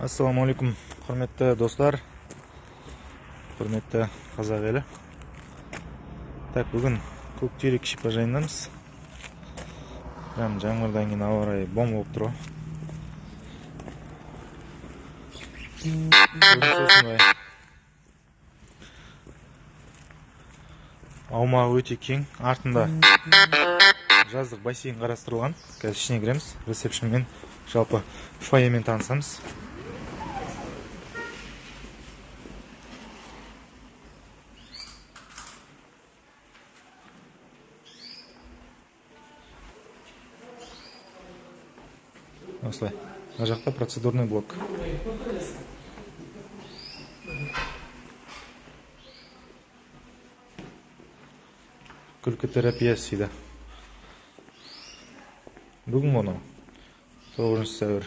Assalomu alaykum, hurmatli do'stlar, hurmatli qozoq eli. Так, bugun ko'kterik shipajayndamiz. Ham жаңбырдан keyin ауа райы бом болып тұр. Аумағы өте кең, артында жаздық бассейн қарастырылған. Қазір ішіне кіреміз, ресепшнмен, жалпы фойемен танысамыз. Осылай. Мына жақта процедурный блок. Күлкі терапиясы дейді. Бүгін оны 9 сәуір